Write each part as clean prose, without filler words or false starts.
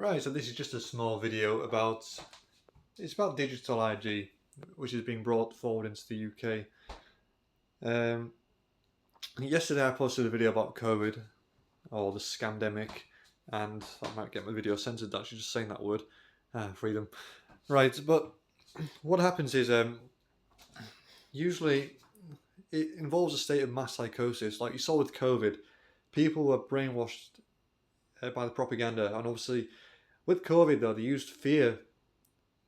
Right, so this is just a small video about it's about digital ID, which is being brought forward into the UK. Um, Yesterday I posted a video about COVID or the scamdemic, and I might get my video censored actually just saying that word. Freedom. Right, but what happens is usually it involves a state of mass psychosis, like you saw with COVID. People were brainwashed by the propaganda, and obviously with COVID though they used fear.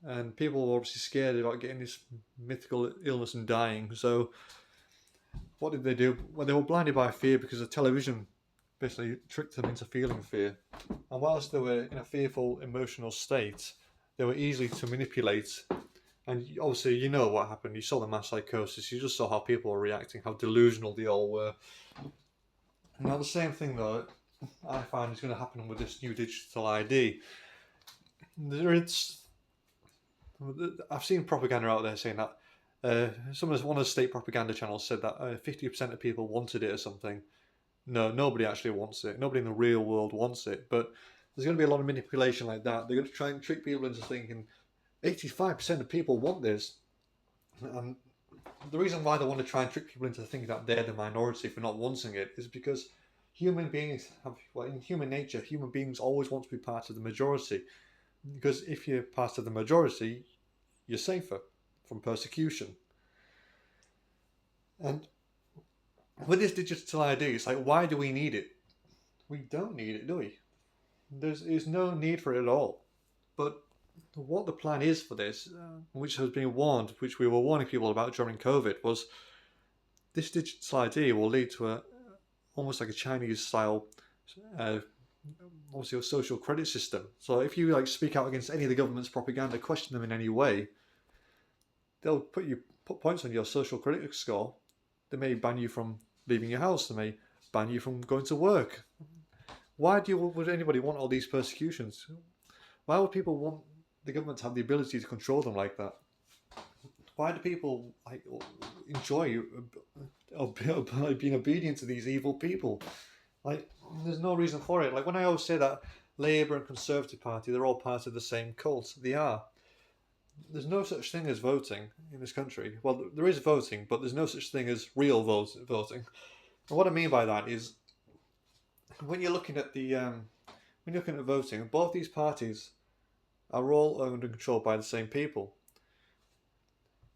And people were obviously scared about getting this mythical illness and dying. So, what did they do? Well, they were blinded by fear because the television basically tricked them into feeling fear. And whilst they were in a fearful emotional state, they were easy to manipulate. And obviously, you know what happened. You saw the mass psychosis. You just saw how people were reacting, how delusional they all were. Now, the same thing, though, I find is going to happen with this new digital ID. I've seen propaganda out there saying that one of the state propaganda channels said that 50% of people wanted it or something. No, nobody actually wants it. Nobody in the real world wants it. But there's going to be a lot of manipulation like that. They're going to try and trick people into thinking 85% of people want this. And the reason why they want to try and trick people into thinking that they're the minority for not wanting it is because human beings in human nature, human beings always want to be part of the majority. Because if you're part of the majority, you're safer from persecution. And with this digital ID, it's like, why do we need it? We don't need it, do we? There's no need for it at all. But what the plan is for this, which has been warned, which we were warning people about during COVID, was this digital ID will lead to almost like a Chinese style obviously a social credit system. So if you speak out against any of the government's propaganda, question them in any way, they'll put points on your social credit score. They may ban you from leaving your house. They may ban you from going to work. Why would anybody want all these persecutions? Why would people want the government to have the ability to control them like that? Why do people enjoy being obedient to these evil people? There's no reason for it. When I always say that Labour and Conservative Party, they're all part of the same cult. They are. There's no such thing as voting in this country. Well, there is voting, but there's no such thing as real voting. And what I mean by that is, when you're looking at voting, both these parties are all owned and controlled by the same people.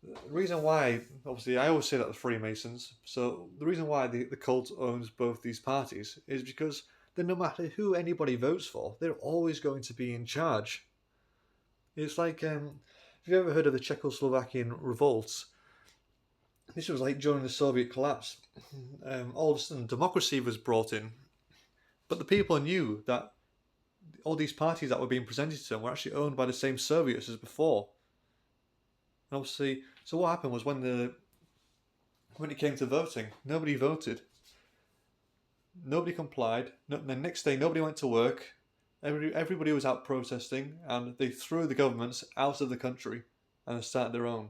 The reason why, obviously, I always say that the Freemasons. So the reason why the cult owns both these parties is because then no matter who anybody votes for, they're always going to be in charge. It's like, have you ever heard of the Czechoslovakian revolts? This was like during the Soviet collapse. All of a sudden, democracy was brought in, but the people knew that all these parties that were being presented to them were actually owned by the same Soviets as before. And obviously, so what happened was when it came to voting, nobody voted. Nobody complied. The next day, nobody went to work. Everybody was out protesting, and they threw the governments out of the country and started their own.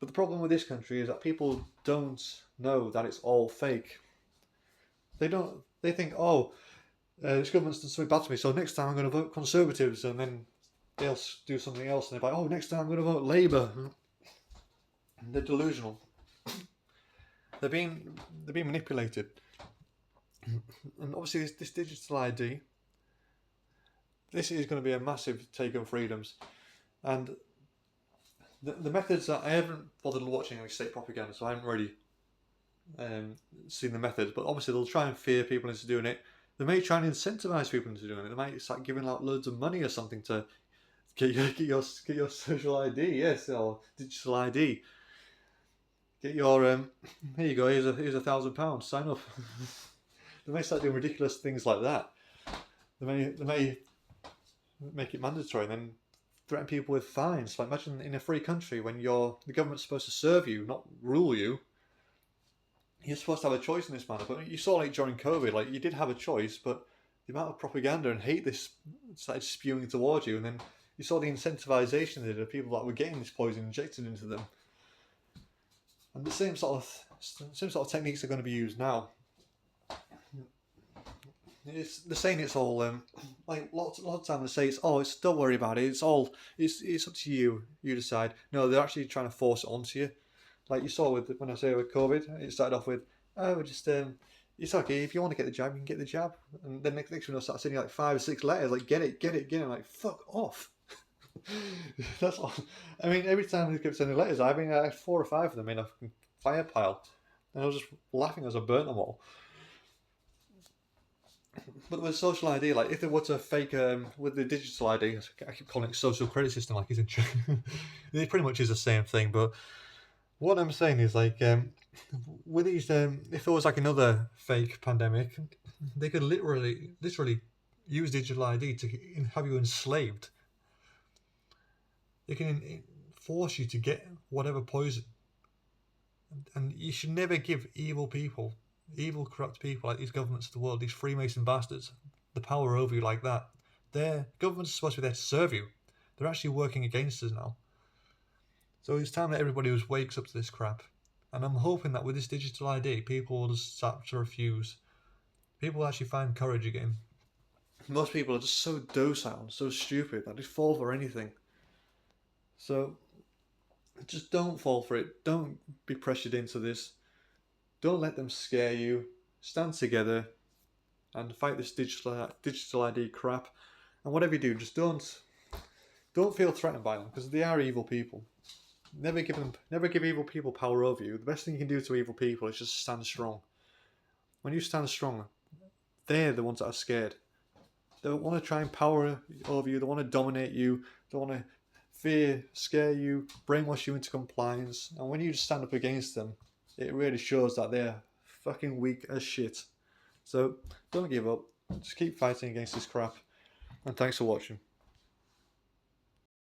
But the problem with this country is that people don't know that it's all fake. They don't. They think, this government's done something bad to me, so next time I'm going to vote Conservatives, and then they'll do something else, and they're like, next time I'm going to vote Labour. They're delusional. They're being manipulated. And obviously this digital ID, this is going to be a massive take on freedoms. And the methods that I haven't bothered watching any state propaganda, so I haven't really seen the methods, but obviously they'll try and fear people into doing it. They may try and incentivize people into doing it. They might start giving out loads of money or something to get your social ID, yes, or digital ID. Get your here you go. Here's £1,000. Sign up. They may start doing ridiculous things like that. They may make it mandatory and then threaten people with fines. Like, imagine in a free country when the government's supposed to serve you, not rule you. You're supposed to have a choice in this matter. But you saw during COVID, you did have a choice, but the amount of propaganda and hate this started spewing towards you, and then you saw the incentivization of the people that were getting this poison injected into them. And the same sort of techniques are going to be used now. They're saying it's all like lots of time they say it's don't worry about it. It's up to you. You decide. No, they're actually trying to force it onto you. Like you saw with when I say with COVID, it started off with just it's okay if you want to get the jab, you can get the jab, and then next thing they'll start sending like 5 or 6 letters like get it. I'm like fuck off. That's all. I mean, every time they kept sending letters, I mean, I had 4 or 5 of them in a fire pile, and I was just laughing as I burnt them all. But with social ID, like if there was a fake with the digital ID, I keep calling it social credit system, like it's in. It pretty much is the same thing. But what I'm saying is like with these, if there was like another fake pandemic, they could literally use digital ID to have you enslaved. They can force you to get whatever poison, and you should never give evil people, evil corrupt people like these governments of the world, these Freemason bastards, the power over you like that. Their governments are supposed to be there to serve you. They're actually working against us now. So it's time that everybody wakes up to this crap. And I'm hoping that with this digital ID, people will just start to refuse. People will actually find courage again. Most people are just so docile, so stupid that they fall for anything. So just don't fall for it. Don't be pressured into this. Don't let them scare you. Stand together and fight this digital ID crap. And whatever you do, just don't feel threatened by them, because they are evil people. Never give evil people power over you. The best thing you can do to evil people is just stand strong. When you stand strong, they're the ones that are scared. They want to try and power over you. They want to dominate you. They want to fear, scare you, brainwash you into compliance. And when you just stand up against them, it really shows that they're fucking weak as shit. So don't give up. Just keep fighting against this crap. And thanks for watching.